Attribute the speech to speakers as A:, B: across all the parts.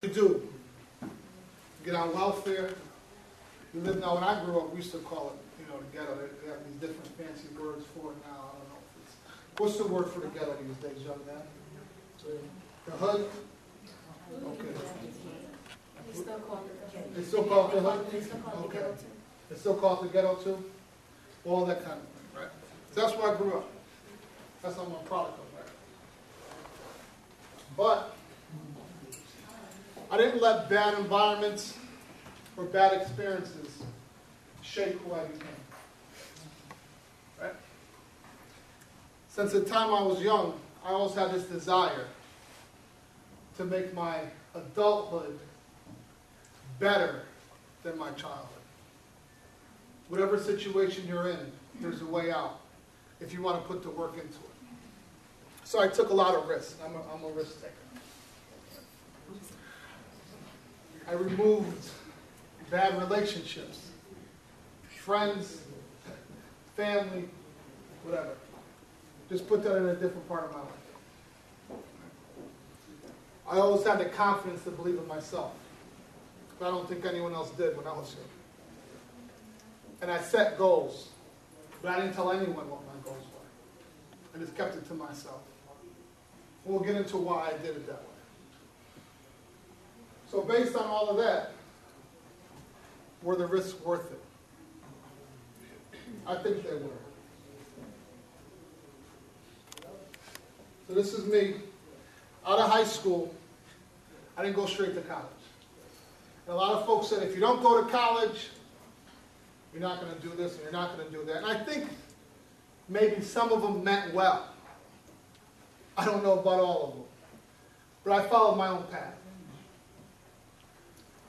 A: You do. You get on welfare. You live now. When I grew up, we used to call it, the ghetto. They have these different fancy words for it now. I don't know if it's. What's the word for the ghetto these days, young man? The hood. Okay.
B: It's still called the ghetto.
A: It's still called the hood.
B: It's still called the ghetto too.
A: It's still called the ghetto too. All that kind of thing, right? So that's where I grew up. That's what I'm a product of, right? But I didn't let bad environments or bad experiences shape who I became. Right? Since the time I was young, I always had this desire to make my adulthood better than my childhood. Whatever situation you're in, there's a way out if you want to put the work into it. So I took a lot of risks. I'm a risk taker. I removed bad relationships, friends, family, whatever. Just put that in a different part of my life. I always had the confidence to believe in myself. But I don't think anyone else did when I was here. And I set goals, but I didn't tell anyone what my goals were. I just kept it to myself. We'll get into why I did it that way. So based on all of that, were the risks worth it? I think they were. So this is me. Out of high school, I didn't go straight to college. And a lot of folks said, if you don't go to college, you're not going to do this and you're not going to do that. And I think maybe some of them meant well. I don't know about all of them. But I followed my own path.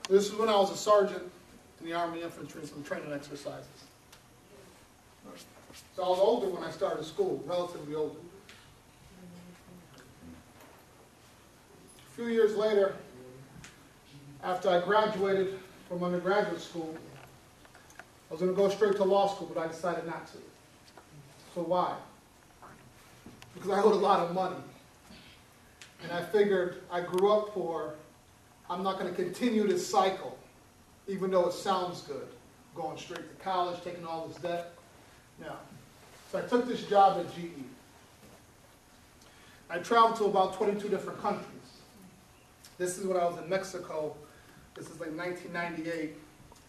A: This is when I was a sergeant in the Army Infantry, some training exercises. So I was older when I started school, relatively older. A few years later, after I graduated from undergraduate school, I was going to go straight to law school, but I decided not to. So why? Because I owed a lot of money. And I figured I grew up poor. I'm not going to continue this cycle, even though it sounds good, going straight to college, taking all this debt. No. So I took this job at GE. I traveled to about 22 different countries. This is when I was in Mexico. This is like 1998.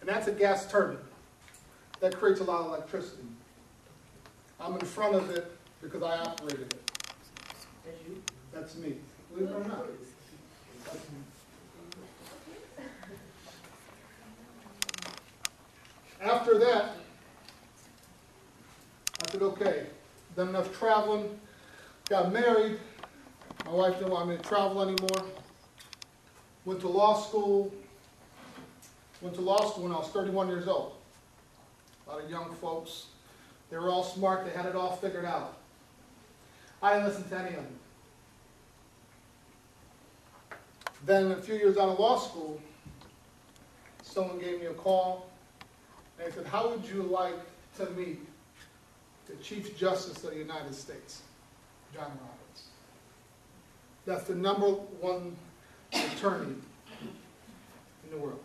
A: And that's a gas turbine. That creates a lot of electricity. I'm in front of it because I operated it.
B: That's you?
A: That's me. Believe it or not. That's me. After that, I said, okay, done enough traveling, got married. My wife didn't want me to travel anymore. Went to law school. Went to law school when I was 31 years old. A lot of young folks. They were all smart. They had it all figured out. I didn't listen to any of them. Then a few years out of law school, someone gave me a call. And they said, how would you like to meet the Chief Justice of the United States, John Roberts? That's the #1 attorney in the world.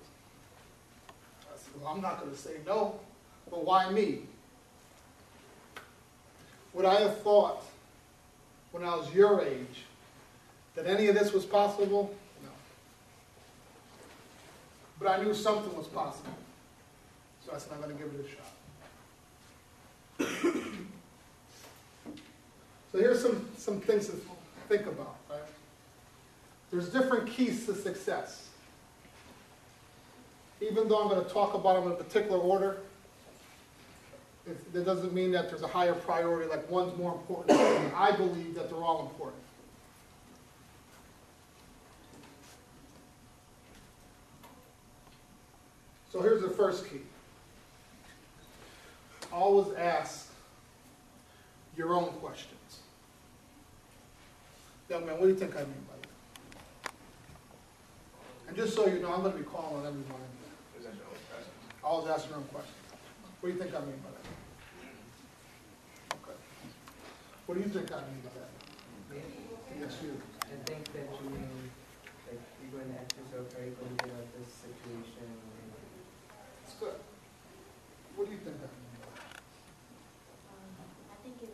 A: I said, well, I'm not going to say no, but why me? Would I have thought when I was your age that any of this was possible? No. But I knew something was possible. So I said, I'm going to give it a shot. So here's some things to think about, right? There's different keys to success. Even though I'm going to talk about them in a particular order, that doesn't mean that there's a higher priority, like one's more important than the other. I believe that they're all important. So here's the first key. Always ask your own questions. Young man, what do you think I mean by that? And just so you know, I'm going to be calling on everyone in here. Always ask your own questions. What do you think I mean by that? Okay. What do you think I mean by that?
C: Me?
A: Yes, you.
C: I think that you mean like you're going to ask yourself, how are you going to get out of this situation?
A: It's good. What do you think that means?
B: I think we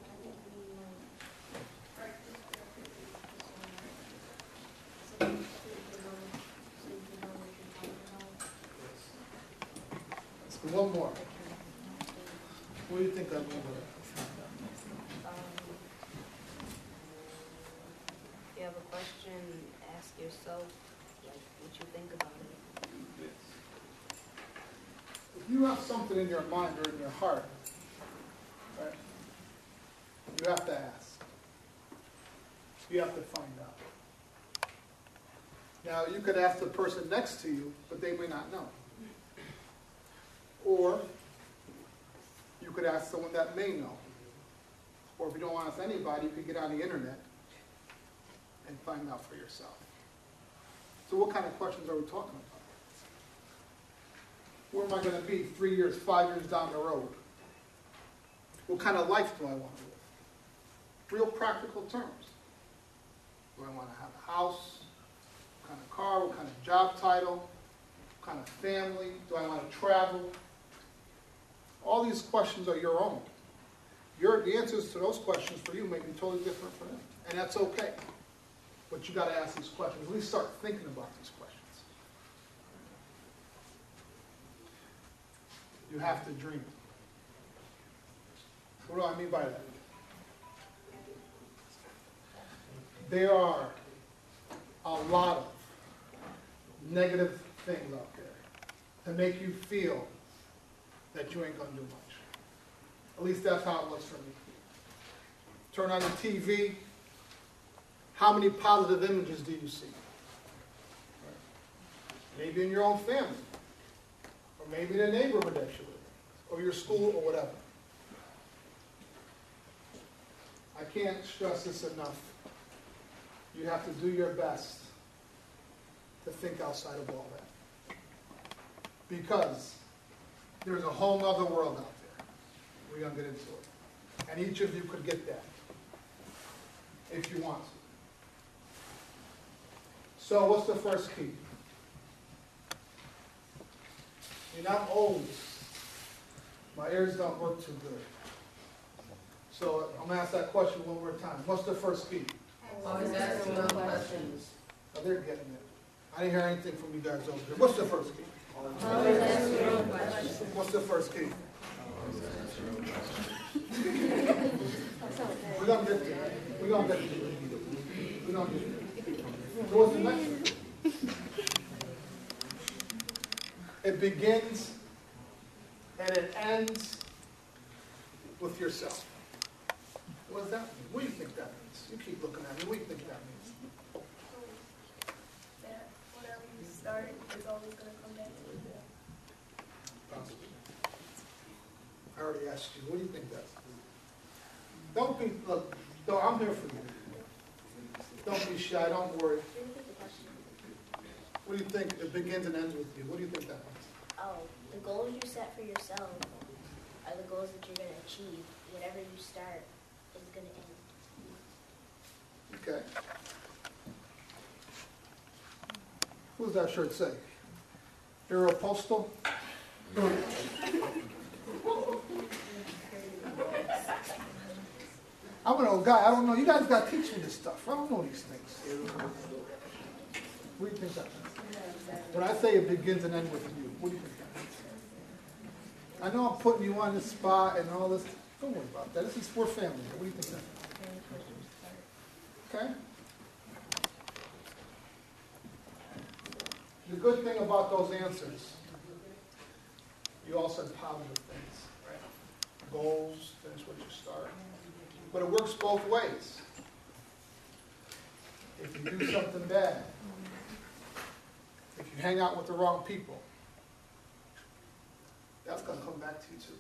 A: Let's do one more. What do you think that means?
B: If you have a question, ask yourself, like, what you think about it.
A: If you have something in your mind or in your heart, right, you have to ask. You have to find out. Now, you could ask the person next to you, but they may not know. Or you could ask someone that may know. Or if you don't want to ask anybody, you could get on the internet and find out for yourself. So what kind of questions are we talking about? Where am I going to be 3 years, 5 years down the road? What kind of life do I want to live? Real practical terms. Do I want to have a house? What kind of car? What kind of job title? What kind of family? Do I want to travel? All these questions are your own. The answers to those questions for you may be totally different from them. And that's okay. But you got to ask these questions. At least start thinking about these questions. You have to dream. What do I mean by that? There are a lot of negative things out there to make you feel that you ain't going to do much. At least that's how it was for me. Turn on the TV. How many positive images do you see? Maybe in your own family. Or maybe in the neighborhood that you live in. Or your school or whatever. I can't stress this enough. You have to do your best to think outside of all that. Because there's a whole other world out there. We're going to get into it. And each of you could get that if you want to. So what's the first key? You're not old. My ears don't work too good. So I'm going to ask that question one more time. What's the first key?
B: Always ask your own questions.
A: Oh, they're getting it. I didn't hear anything from you guys over here. What's the first key?
B: Always ask your own questions.
A: What's the first key? We're going to get to it. We're going to get to it. We're going to get to it. So what's the next one? It begins and it ends with yourself. What does that mean? What do you think that means? You keep looking at me. What do you think that means?
D: That whatever you start is always going to come back to you.
A: Possibly. I already asked you. What do you think that means? Don't be, look, no, I'm here for you. Don't be shy. Don't worry. What do you think it begins and ends with you? What do you think that means?
D: Oh, the goals you set for yourself are the goals that you're going to achieve. Whatever you start is going to end.
A: Okay. What does that shirt say? Aeropostal? I'm an old guy. I don't know. You guys got to teach me this stuff. I don't know these things. What do you think that means? When I say it begins and ends with you, what do you think that means? I know I'm putting you on the spot and all this. Don't worry about that. This is for family. What do you think that means? Okay? The good thing about those answers, you all said positive things, right? Goals, finish what you start. But it works both ways. If you do something bad, if you hang out with the wrong people, that's going to come back to you too.